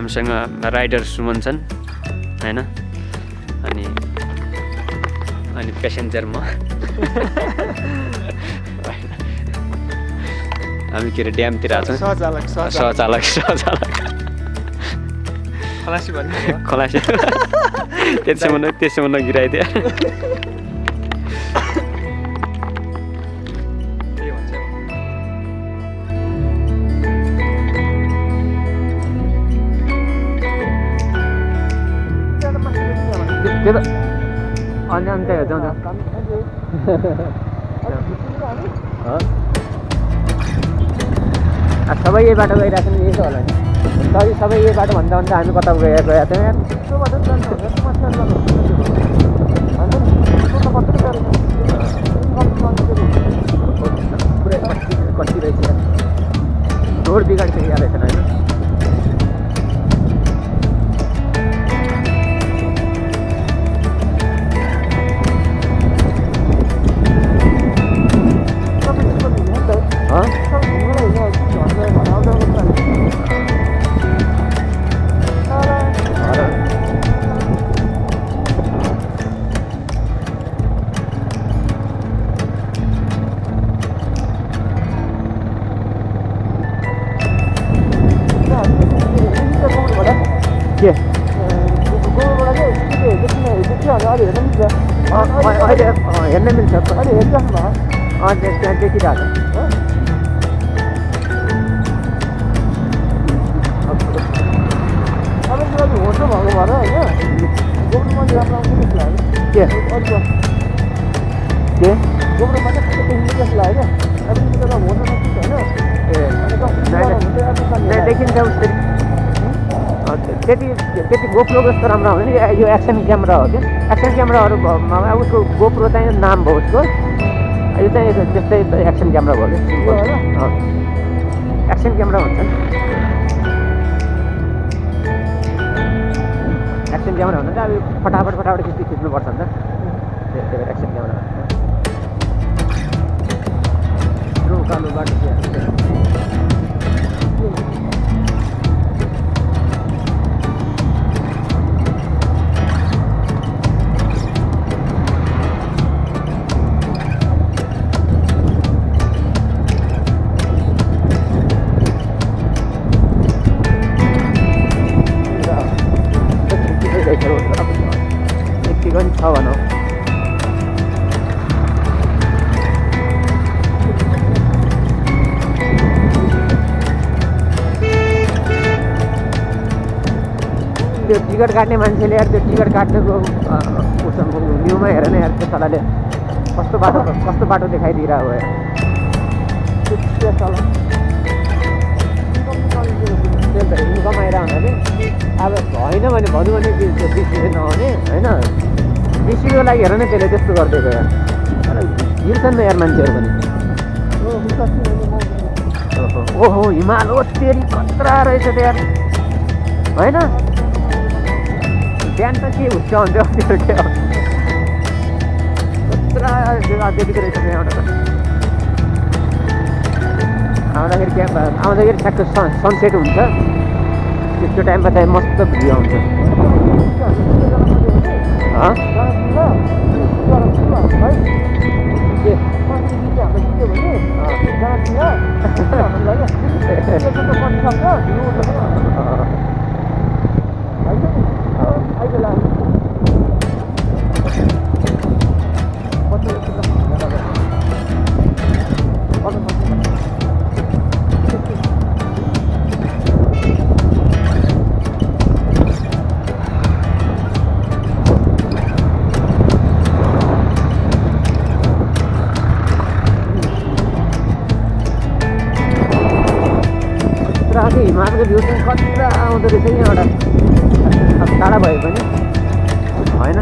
हामीसँग राइडर सुमन छन् हैन अनि प्यासेन्जर म हामी के अरे ड्यामतिर आएको छौँ सहचालक खलासी भन्ने खलासी त्यसैमा नगिराइदियो के भन्छ त्यो त अन्य जाउँ सबै यही बाटो गइरहेको छ नि यही त होला नि सबै यही बाटो भन्दा हामी कता गएका थियौँ पुरै कति रहेछ रोड बिगाडिसकेको रहेछ होइन अहिले हेर्न मिल्छ अहिले हेरिराख्नु भयो त्यहाँ देखिरहेको छ होटल भएको भएर होइन गोब्रोमा राम्रो आउँछ जस्तो लाग्यो के गोब्रोमा चाहिँ देखिन्छ जस्तो लाग्यो अब होटलमा होइन देखिन्छ उसरी त्यति गोप्रो जस्तो राम्रो हुँदैन यो एक्सन क्यामेरा हो क्या एक्सन क्यामेराहरूमा उसको गोप्रो चाहिँ नाम भयो उसको यो चाहिँ त्यस्तै एक्सन क्यामेरा भयो क्या एक्सन क्यामेरा भन्छ एक्सन क्यामेरा भन्दा चाहिँ अब फटाफट खिच्नुपर्छ नि त त्यही एक्सन क्यामेरा कालो बाटो छ भनौँ त्यो टिकट काट्ने मान्छेले यार त्यो टिकट काट्नेको भ्यूमा हेर न यार त्यो तलले कस्तो बाटो देखाइदिइरहेको हो इन्कम आइरहेको हुनाले अब होइन भने भनौँ भने त्यो बिसिबे नहुने होइन बिसिबेको लागि हेर न त्यसले त्यस्तो गरिदिएको यार हिँड्छन् न यार मान्छेहरू पनि ओहो हिमाल हो तेरी खतरा रहेछ त यार होइन बिहान त के हुन्छ हुन्थ्यो त्यो खतरा देखिँदो रहेछ त्यहाँबाट आउँदाखेरि ठ्याक्क सनसेट हुन्छ त्यो टाइममा चाहिँ मस्त भ्यू आउँछ हिमालको भ्यू चाहिँ खतरा आउँदो रहेछ यहाँबाट अब टाढा भए पनि होइन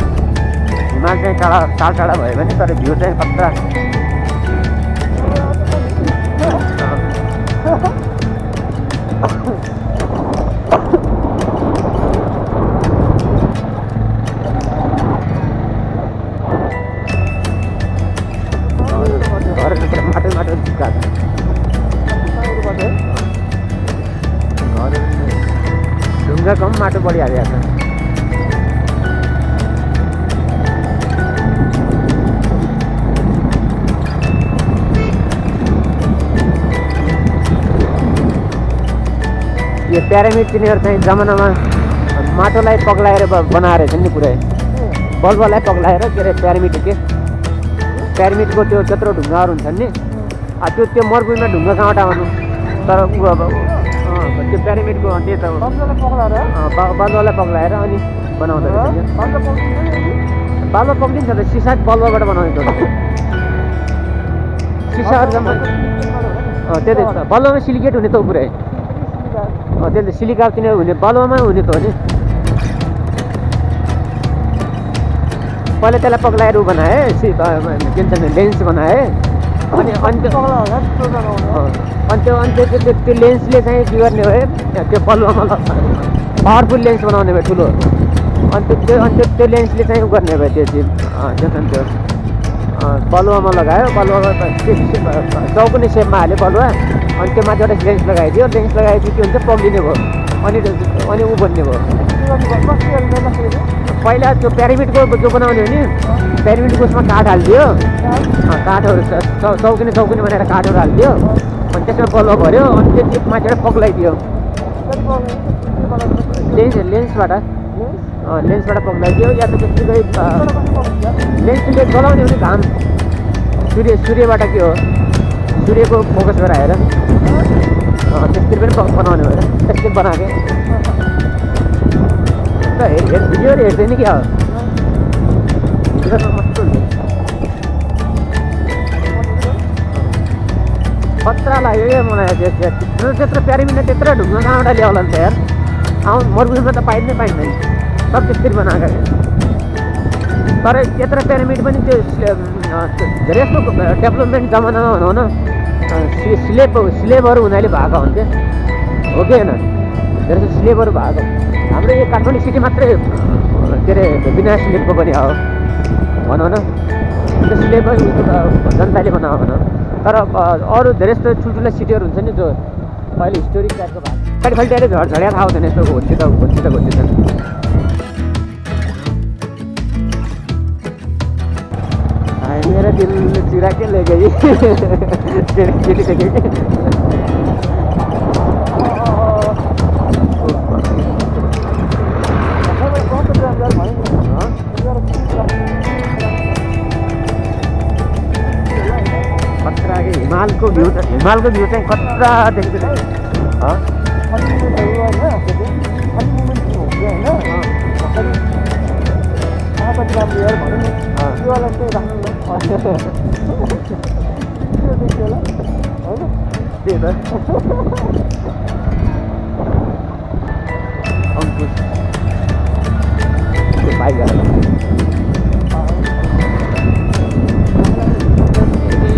हिमाल चाहिँ टाढा भयो भने तर भ्यू चाहिँ खतरा माटो झुक्का ढुङ्गा जग्गा कम माटो बढिहालेको छ यो प्यारामिड तिनीहरू चाहिँ जमानामा माटोलाई पग्लाएर बनाएर नि पुरै बल्बलाई पग्लाएर के अरे प्यारामिडको त्यो त्यत्रो ढुङ्गाहरू हुन्छन् नि त्यो मरुभूमिमा ढुङ्गा कहाँबाट आउनु तर ऊ अब त्यो प्यारामिडको त्यही त बालुवालाई पग्लाएर अनि बनाउँदो रहेछ बालुवा पग्लिन्छ त सिसा बलुवाबाट बनाउने त सिसाहरू जम्मा त्यही त बलुवामा सिलिकेट हुने त पुरै त्यसले सिलिका तिनीहरू हुने बालुवामै हुने त हो नि पहिला त्यसलाई पग्लाएर ऊ बनाए के भन्छ लेन्स बनाए अनि त्यो लेन्सले चाहिँ के गर्ने भयो त्यो बलुवामा पावरफुल लेन्स बनाउने भयो ठुलो अनि त्यो लेन्सले चाहिँ उ गर्ने भयो त्यो चिज त्यो बलुवामा लगायो बलुवामा चौकुने सेपमा हाल्यो बलुवा अनि त्यो माथि एउटा लेन्स लगाइदियो लेन्स लगाएपछि के हुन्छ पग्लिने भयो अनि ऊ बन्ने भयो पहिला त्यो प्यारामिडको जो बनाउने हो नि प्यारामिडको उसमा काठ हालिदियो काठहरू चौकुने बनाएर काठहरू हालिदियो अनि त्यसमा बलुवा भऱ्यो अनि त्यो माथिबाट पग्लाइदियो लेन्सबाट पग्लाइदियो या त त्यस्तै लेन्सले जलाउने हो नि घाम सूर्यबाट के हो सूर्यको फोकस गराएर त्यसरी पनि बनाउने भएर त्यसरी बनाएको भिडियोहरू हेर्दैन नि क्या हो खतरा लाग्यो क्या मलाई त्यत्रो प्यारामिडले त्यत्रो ढुङ्गा कहाँबाट ल्याउला नि त यार मरुभूमिमा त पाइँदैन सब त्यसरी बनाएको तर त्यत्रो प्यारामिड पनि त्यो धेरै जस्तो डेभलपमेन्ट जमानामा भनौँ न स्लेबहरू हुनाले भएको हुन्थ्यो हो कि होइन धेरै जस्तो स्लेबहरू भएको हाम्रो यो काठमाडौँ सिटी मात्रै के अरे बिना स्लेबको पनि हो भनौँ न त्यो स्लेबहरू जनताले बनायो भनौँ तर अरू धेरै जस्तो ठुल्ठुलो सिटीहरू हुन्छ नि जो अहिले हिस्टोरिक टाइपको भएको फाल्टी झड्या थाहा हुँदैन यस्तो घोच्चित मेरा दिल चुरा के ले गई केटी से खतरा हिमालको भ्यू चाहिँ खतरा देख्दैन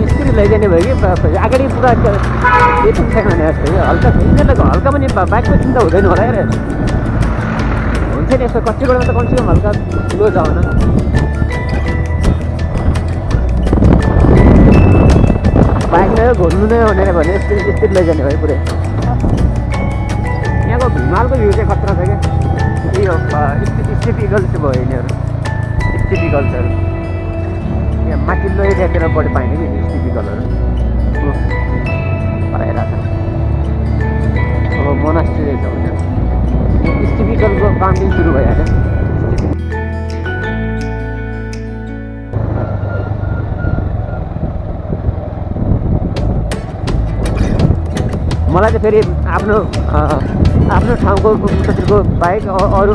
यसरी लैजाने भयो कि अगाडि पुरा यो पनि छैन भने जस्तो हल्का हल्का पनि बाइकको चिन्ता हुँदैन होला यार हुन्छ नि यसो कतिबाट त कमसेकम हल्का ठुलो छ होइन बाइकलाई घुम्नु नै भनेर भने यस्तै लैजाने भयो पुरै यहाँको हिमालको भ्यू चाहिँ खतरा छ क्या यो स्टिपिकल्स भयो यिनीहरू स्टिपिकल्सहरू यहाँ माथिल्लो एरियातिर बढी पाइने कि स्टिपिकलहरू हराइरहेको छ अब मोनास्ट्री रहेछ भने स्टिपिकलको काउन्टिङ सुरु भइहाल्यो मलाई चाहिँ फेरि आफ्नो ठाउँको उतातिरको बाहेक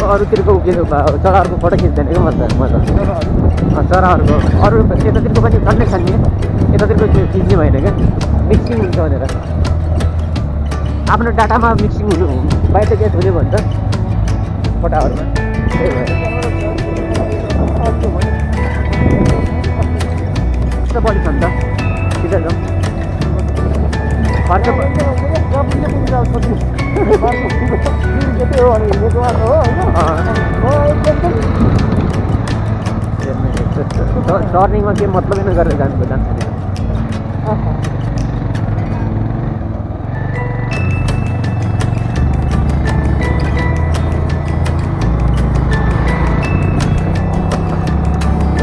अरूतिरको जग्गाहरूको फोटो खिच्दैन क्या म त चराहरूको अरू यतातिरको पनि छन् नि यतातिरको खिच्ने भएन क्या मिक्सिङ हुन्छ भनेर आफ्नो डाटामा मिक्सिङ हुनु बाहिर के हुने भन्छ फोटाहरूमा त्यही भएर कस्तो बढी छ नि त ठिकै छ टर्निङमा के मतलबै नगरेर जान्छ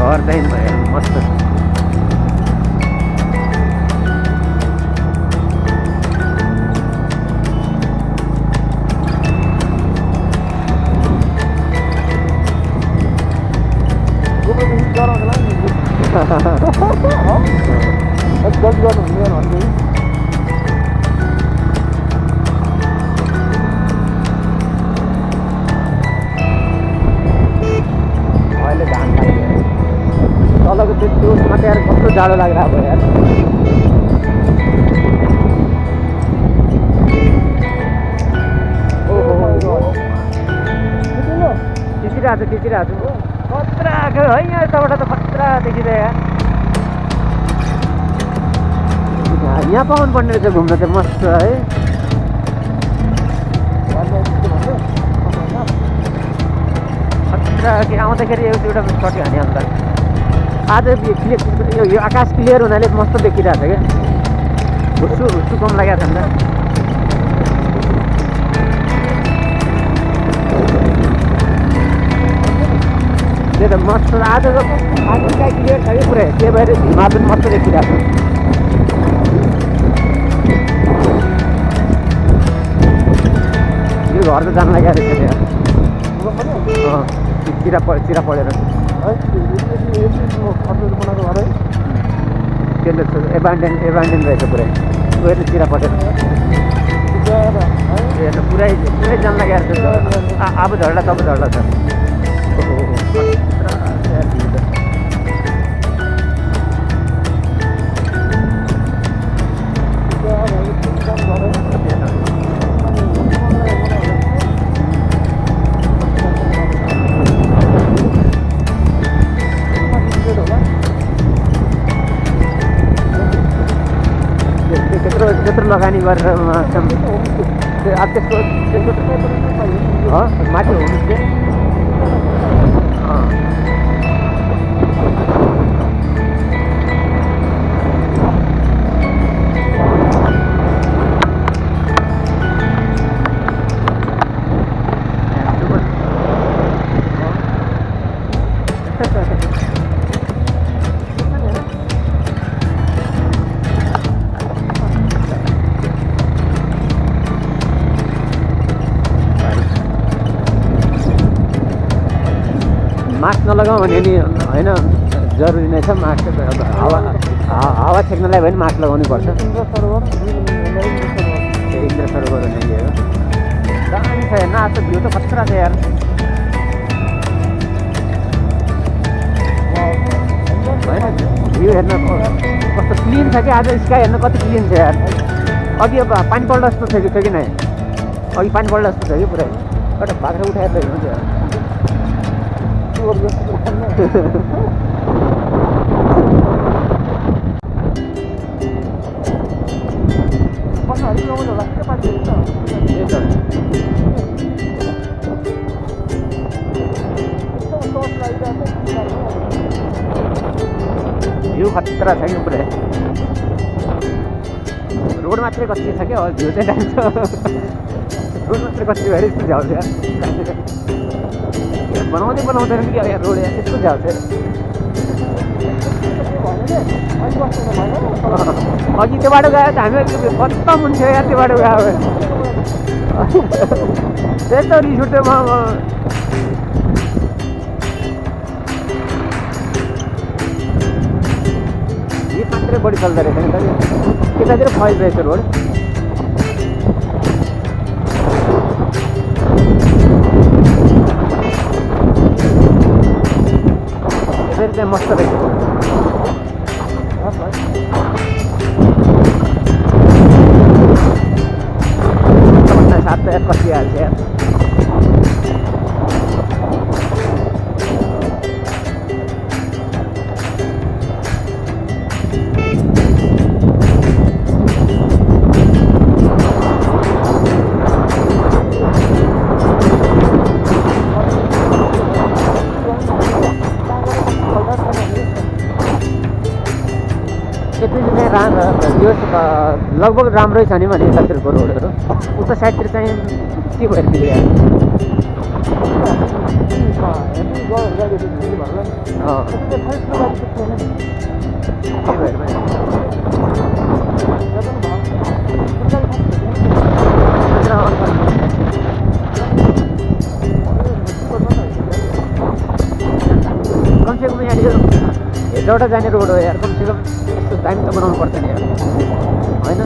घर चाहिँ मस्त अहिले घाम लाग्यो तलको त्यो मात्रै यार कस्तो जाडो लागिरहेको भयो यार खिचिरहेको छु खतरा आएको है यहाँ यताबाट त खतरा देखिँदै यार यहाँ पाउनु पर्ने रहेछ घुम्न चाहिँ मस्त है खतरा कि आउँदाखेरि एउटा सट्यो हाने अन्त आज यो आकाश क्लियर हुनाले मस्त देखिरहेको छ क्या हुस्सु कम लागेको छ नि त त्यही त मस्त आज स्काई क्लियर छ कि पुरै त्यही भएर हिमा पनि मस्त देखिरहेको छ यो घर त जान लागेको रहेछ त्यहाँ चिरा पढेर त्यसले एभान्डेन रहेछ पुरै गएर चिरा पटेर पुरै जान लागेको रहेछ अब झर्ला तब झर्ला छ त्यत्रो लगानी गरेर अब त्यसको माथि होमस्टे मास्क नलगाउँ भने नि होइन जरुरी नै छ मास्क अब हावा छेक्नलाई भने मास्क लगाउनु पर्छ इन्द्र सरोवर हुने हो दामी छ हेर्न आज भ्यू त खतरा छ यार होइन भ्यू हेर्न कस्तो क्लिन छ कि आज स्काई हेर्न कति क्लिन छ यार अघि अब पानी पर्ला जस्तो छ कि नै अघि पानी पर्ला जस्तो छ कि पुरै एउटा बाख्रा उठाएर हेर्नु थियो भ्यू खतरा छ कि पुरै रोड मात्रै कति छ क्या भ्यू चाहिँ जान्छ रोड मात्रै कति भएर यस्तो झ्याउँछ बनाउँदैन कि अब यहाँ रोड यस्तो झ्याउँछ अघि त्यो बाटो गयो त हामी खत्तम हुन्थ्यो या त्यो बाटो गयो त्यस्तो रिस उठ्यो म हिट मात्रै बढी चल्दो रहेछ नि त त्यतातिर फैल रहेछ रोड फेरि चाहिँ मस्त रहेछ सात त कति हाल्छ यार यो लगभग राम्रै छ नि भने यतातिरको रोडहरू उता साइडतिर चाहिँ के भएर दियो त्यही भएर पनि कमसेकम यहाँ यो हेटौँडा जाने रोड हो यार, कमसेकम यस्तो दामी त बनाउनु पर्छ नि यार, होइन?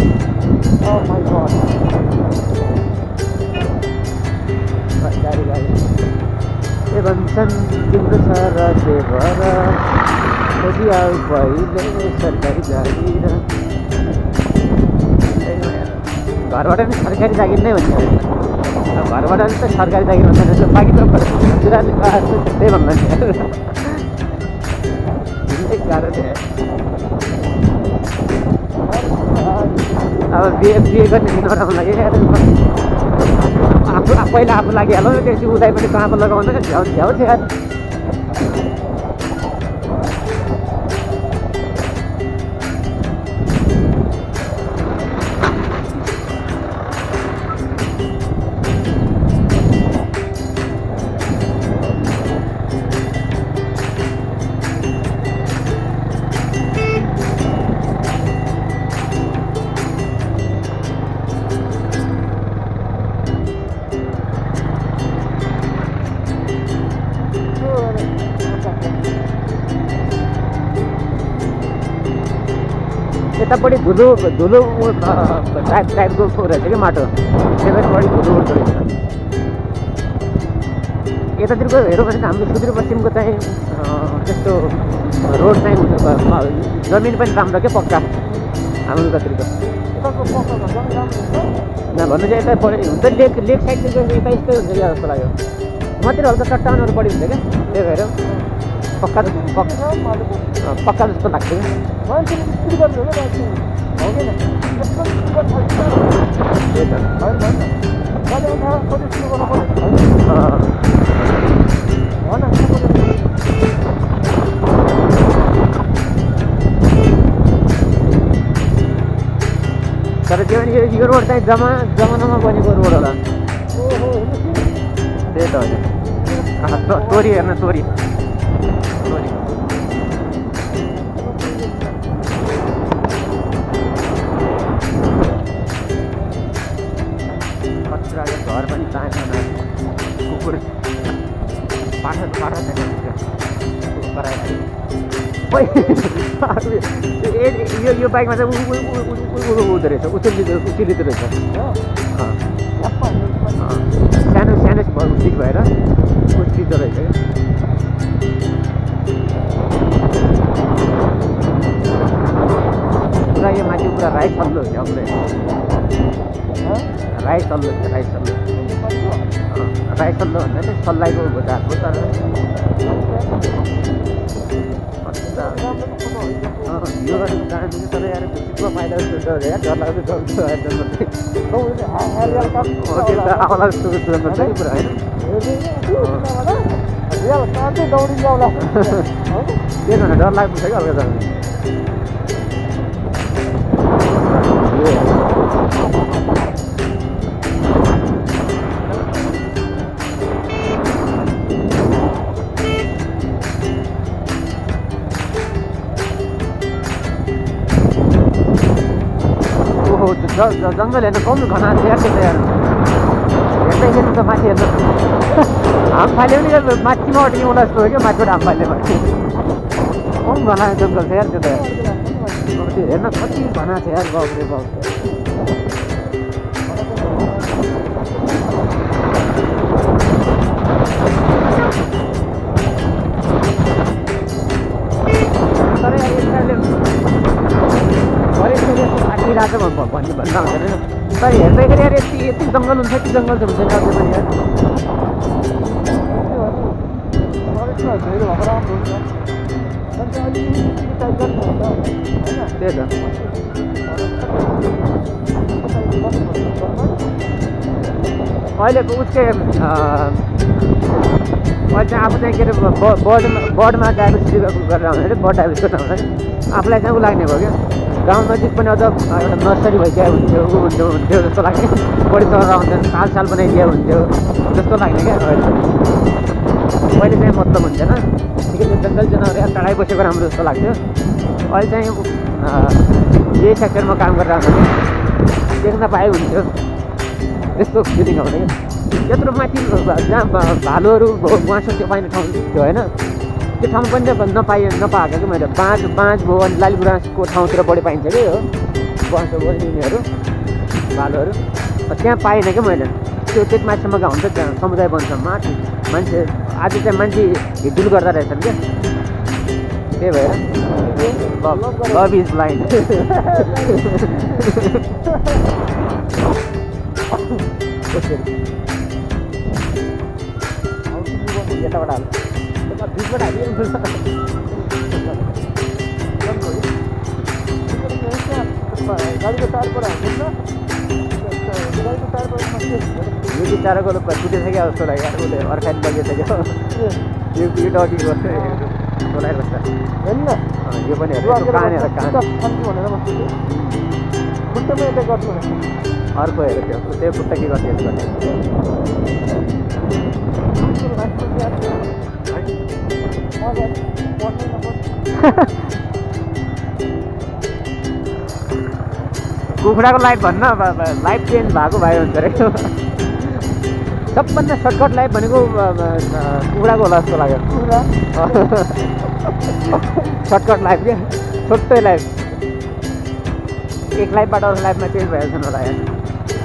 गाडी के भन्छन् तिम्रो छ र के भएर खोजिआउ पहिले सरकारी जागिर, घरबाट पनि सरकारी जागिर नै भन्छ, घरबाट पनि त सरकारी जागिर भन्छ, बाँकी त गुजराती त्यस्तै भन्दा नि गाह्रो थियो। अब बिहे गर्ने दिन नराम्रो लाग्यो पहिला आफू लागिहाल्यो त्यसपछि उसलाई पनि कहाँ लगाउँदैन, झ्याउ झ्याउ छ यार। यता बढी धुलो टाइपको रहेछ कि माटो, त्यही भएर बढी धुलो उठ्दो रहेछ। यतातिरको हेऱ्यो भने हाम्रो सुदूरपश्चिमको चाहिँ त्यस्तो रोड चाहिँ जमिन पनि राम्रो क्या, पक्का। हाम्रो उतातिरको भन्नु चाहिँ यता बढी हुन्छ, लेक साइडतिर यता यस्तै हुन्छ क्या जस्तो लाग्यो। उहाँतिर हल्का चट्टानहरू बढी हुन्छ क्या, त्यही भएर पक्का जस्तो लाग्छ क्या। तर त्यो भने यो रोड चाहिँ जमानामा बनेको रोड होला, त्यही त होइन। तोरी हेर्न, तोरी घर पनि चाहना कुकुर पाठा यो बाइकमा चाहिँ हुँदो रहेछ, उचिलिँदो रहेछ। सानो सिट भएर उचिलिँदो रहेछ क्या। पुरा यो माथि पुरा राइट सल्लो हुन्छ पुरै, राइट सल्लो भन्दा चाहिँ सल्लाइको घुटाको। तर यो गरेको चाहन्छु कि तर यार खुसीको फाइदा जस्तो यार, डर लाग्दो आफूलाई जस्तो पर्छ कि पुरा, होइन? के भने डर लाग्दो छ कि हल्का जग्गा जङ्गल हेर्नु कम घना छ यार, त्यो त यार हेर्दै हेर्नु त माथि हेर्नु हाम फाल्यो नि यार, माथिमा अटिने उला जस्तो हो क्या, माथिबाट हाम फाल्यो भने कम घना जङ्गल छ यार त्यो त। त्यो हेर्न कति घना छ यार, बाउ रे बाउ। तर यार यसले आँटिरहेको भन्ने भन्दा हुँदैन, तर हेर्दाखेरि यार यति जङ्गल हुन्छ, यति जङ्गल चाहिँ हुँदैन अझै पनि यार। त्यही त अहिलेको उसकै अहिले चाहिँ आफू चाहिँ के अरे बर्डमा डाइभर्सिटी गरेर आउँदाखेरि बर्ड डाइभर्सिटी आउँदाखेरि आफूलाई चाहिँ ऊ लाग्ने भयो क्या। गाउँ नजिक पनि अझ एउटा नर्सरी भइदिया हुन्थ्यो हुन्थ्यो जस्तो लाग्ने बढी चरा हुन्थ्यो साल भइदिया हुन्थ्यो जस्तो लाग्ने क्या पहिले चाहिँ मतलब हुन्थेन ठिकै त्यो जङ्गल जनावर या टाढै बसेको राम्रो जस्तो लाग्थ्यो अहिले चाहिँ यही सेक्टरमा काम गरेर आउँदा देख्न पाए हुन्थ्यो त्यस्तो फिलिङ आउने क्या त्यत्रो माथि जहाँ भालुहरू गुवाँसो त्यो पाइने ठाउँ थियो होइन त्यो ठाउँ पनि नपाएको क्या मैले बाँझ भयो अनि लालिगुराँसको ठाउँतिर बढी पाइन्छ कि हो गुवाँसो भयो यिनीहरू भालुहरू त्यहाँ पाइनँ क्या मैले त्यो त्यति माथिसम्म गाउँ हुन्छ त्यहाँ समुदाय वनसम्म मान्छे आज चाहिँ मान्छे हिडुल गर्दा रहेछन् क्या त्यही भएर लभ इज ब्लाइन्ड यताबाट हाल्नु बिचबाट हालिदिनु गाडीको टायरबाट हाल्नु गाडीको टायरबाट यो बिचाराको फुटेछ क्या जस्तो लाग्यो उसले अर्काले लगेछ क्या यो डगी गर्छ बोलाएर बस्छ होइन यो पनि भनेर खुट्टामा यता गर्छु अर्को हेर त्यो खुट्टा के गर्छ कुखुराको लाइफ भन्न लाइफ चेन्ज भएको भए हुन्छ अरे सबभन्दा सर्टकट लाइफ भनेको कुखुराको होला जस्तो लाग्यो सर्टकट लाइफ क्या छोटै लाइफ एक लाइफबाट अर्को लाइफमा चेन्ज भइहाल्छन् होला यार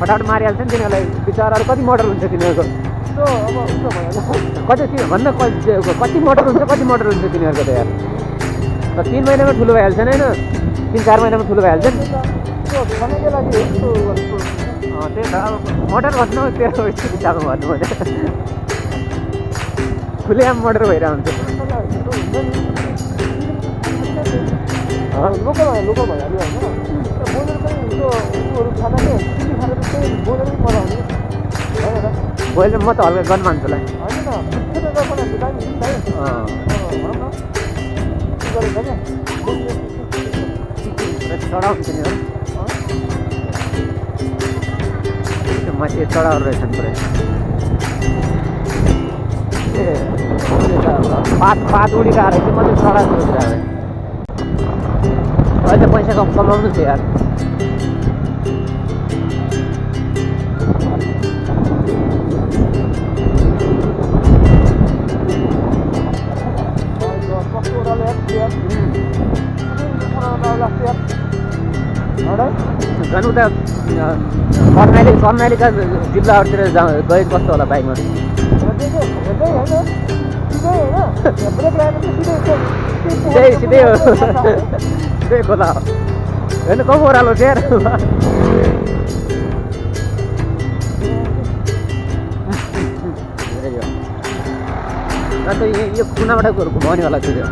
फटाफट मारिहाल्छ नि तिनीहरूलाई बिचराहरू कति मोडल हुन्छ तिनीहरूको कति भन्दा कति मोटर हुन्छ तिनीहरूको त यार 3 महिनामा ठुलो भइहाल्छ नि होइन 3-4 महिनामा ठुलो भइहाल्छ नि खानाको लागि त्यही त अब मोटर भन्नु त्यो हिसाबमा भन्नु भने खुलेआम मोटर भइरहेको हुन्छ लोकल भइहाल्यो होइन बोलेर पनि ऊहरू खाना चाहिँ चिनी खाना चाहिँ बोलेर पनि मजा आउने बोलेर म त हल्का गन मान्छुलाई होइन चढाउँछ नि माथि चढाएर रहेछन् पुरै पात उडिरहेको रहेछ मात्रै चढाएको हुन्छ अहिले पैसा कमाउनु थियो यार झन् उता कर्णालीका जिल्लाहरूतिर गए कस्तो होला बाइकमा सिधै हो सिधै खोला हो होइन कम ओह्रालो छ यार अन्त यो कुनाबाट घुमाउने होला त्यो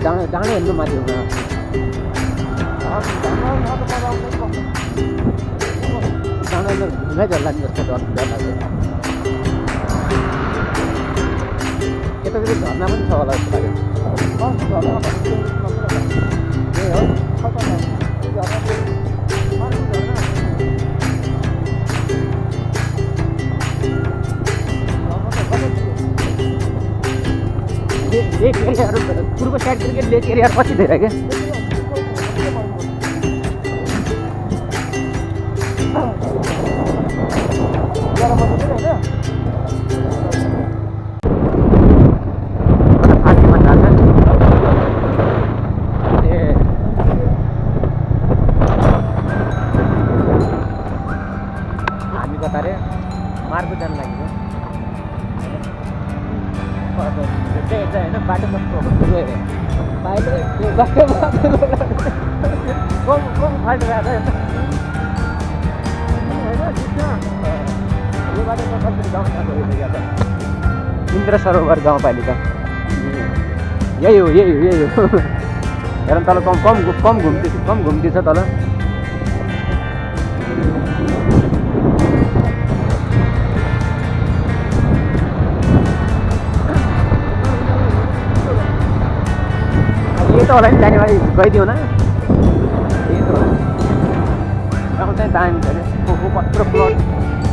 डाँडो हेर्नु माथि हुन डाँडो ढुङ्गै झल्ला नि जस्तो डर लाग्छ यतातिर झर्ना पनि छ होला जस्तो लाग्यो लेक एरियाहरू पूर्व साइडतिर लेक एरिया पछि धेरै क्या हामी कता रे मार्को जानु लागि होइन बाटो कस्तो ठुलो हेऱ्यो बाहिर फाल्टो गएको यो बाटो कसरी गाउँ इन्द्र सरोवर गाउँपालिका यही हो हेर तल कम घुम्ती छ तल त होला नि जानेवारी गइदियो न त्यही त होला गाउँ चाहिँ दामी छ अरे ओहो कत्रो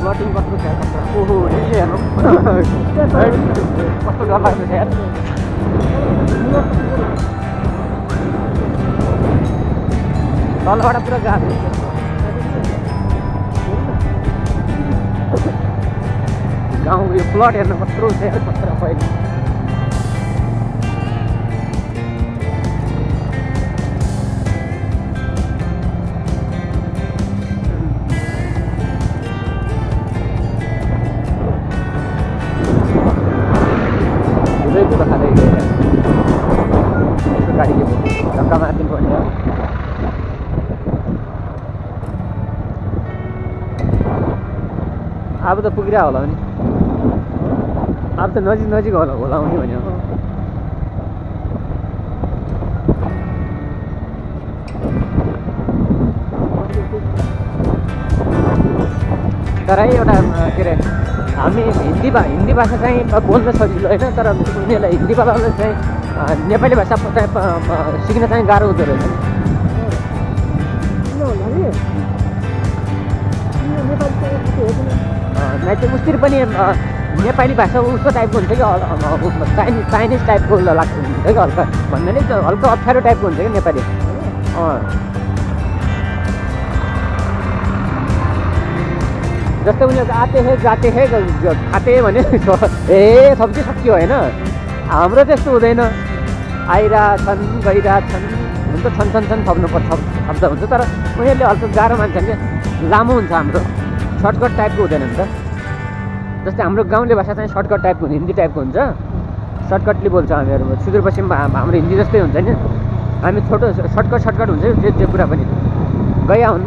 प्लटिङ कत्रो छ कत्रो ओहो हेर्नु कस्तो डर लाग्छ यार तलबाट पुरा गाह्रो गाउँ यो प्लट हेर्नु कत्रो छ यार कत्रो पहिले गाडी के धक्का मार्दिनु पर्ने हो अब त पुगिरह होला नि अब त नजिक होला आउने भन्यो तर एउटा के अरे हामी हिन्दी भाषा चाहिँ बोल्न सजिलो होइन तर उनीहरूलाई हिन्दी वालालाई चाहिँ नेपाली भाषा सिक्न चाहिँ गाह्रो हुँदो रहेछ नि उसतिर पनि नेपाली भाषा उसको टाइपको हुन्छ कि चाइनिज टाइपको लाग्छ हुन्छ कि हल्का भन्नाले हल्का अप्ठ्यारो टाइपको हुन्छ कि नेपाली जस्तै उनीहरूको आते हे जाते हे खाते भने ए सब्जी सक्यो होइन हाम्रो त्यस्तो हुँदैन आइरहेछन् गइरहेछन् हुन त छन् थप्नुपर्छ शब्द हुन्छ तर उनीहरूले हल्का गाह्रो मान्छन् क्या लामो हुन्छ हाम्रो सर्टकट टाइपको हुँदैन नि त जस्तै हाम्रो गाउँले भाषा चाहिँ सर्टकट टाइपको हुन्छ हिन्दी टाइपको हुन्छ सर्टकटली बोल्छ हामीहरू सुदूरपश्चिममा हाम्रो हिन्दी जस्तै हुन्छ नि हामी छोटो सर्टकट हुन्छ जे कुरा पनि गया हुन्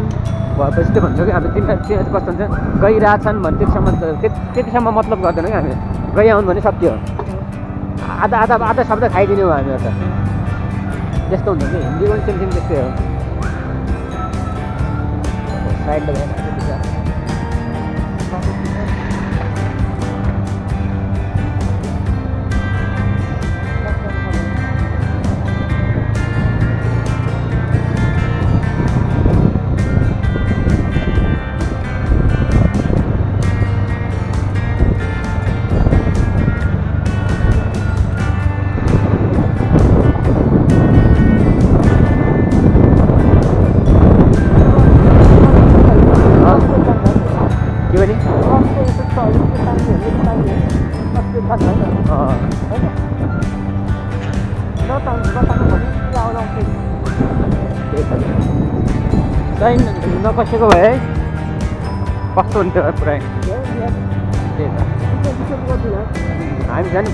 भएपछि त भन्छ कि हामी तिनीहरू कस्तो हुन्छ गइरहेछन् भने त्यतिसम्म मतलब गर्दैन कि हामी गया हुन् भने सत्य हो आधा शब्द खाइदिने हो हामीहरू त त्यस्तो हुन्छ कि हिन्दी पनि सेम त्यस्तै हो साइड नपसेको भए कस्तो हुन्थ्यो पुरै त्यही त हामी झन्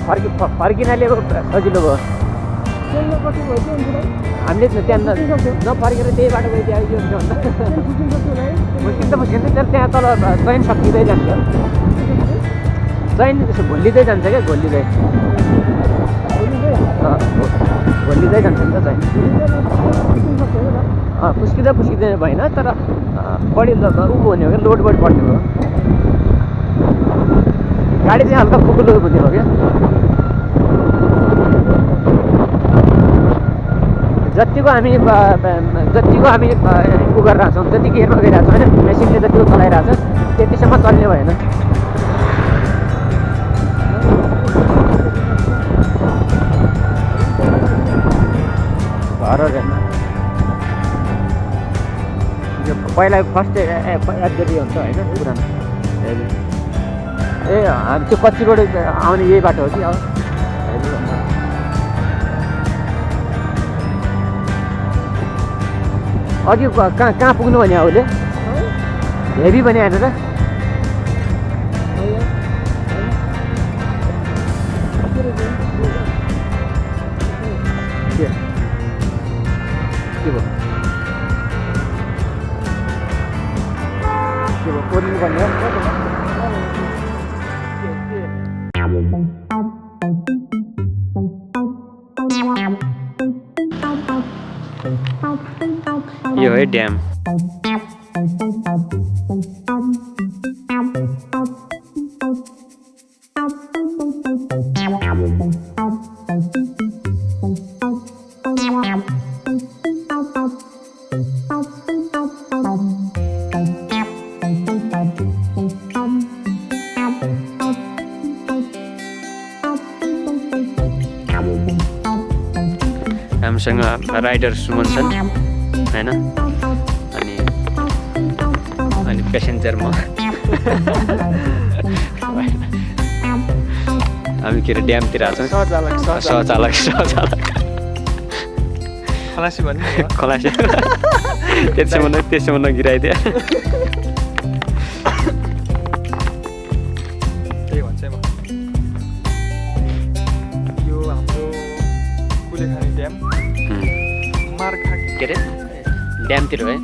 फर्किनाले सजिलो भयो हामीले त्यहाँ नफर्केर त्यही बाटो गइदियो यो भन्दा मुस्किन त त्यहाँ तल चैन सकिँदै जान्छ चैन घोलिँदै जान्छ क्या घोलिँदै जान्छ नि त चैन पुस्किँदै भएन तर बढी ऊ हुने हो क्या लोड बढी बढ्ने हो गाडी चाहिँ हल्का कुकुलो हुने हो क्या जतिको हामी उ गरिरहेको छौँ जति गियरमा गइरहेको छौँ होइन मेसिनले जतिको चलाइरहेको छ त्यतिसम्म चल्ने भएन घरहरू हेर्न यो पहिला फर्स्ट एफजेडी हुन्छ होइन पुरानो ए हामी त्यो कच्ची रोड आउने यही बाटो हो कि अब अघि कहाँ पुग्नु भने अहिले हेभी भने आएर त के भयो कोर्नु पर्ने यो है ड्याम हामीसँग राइडर सुमन छन् होइन अनि पेसेन्जर म हामी के अरे ड्यामतिर आएको छौँ सहचालक खलासी भन्ने खलासी त्यसैमा नगिराइदियो त्यही भन्छ म यो हाम्रो कुलेखानी ड्याम मार्खा के अरे ड्यामतिर है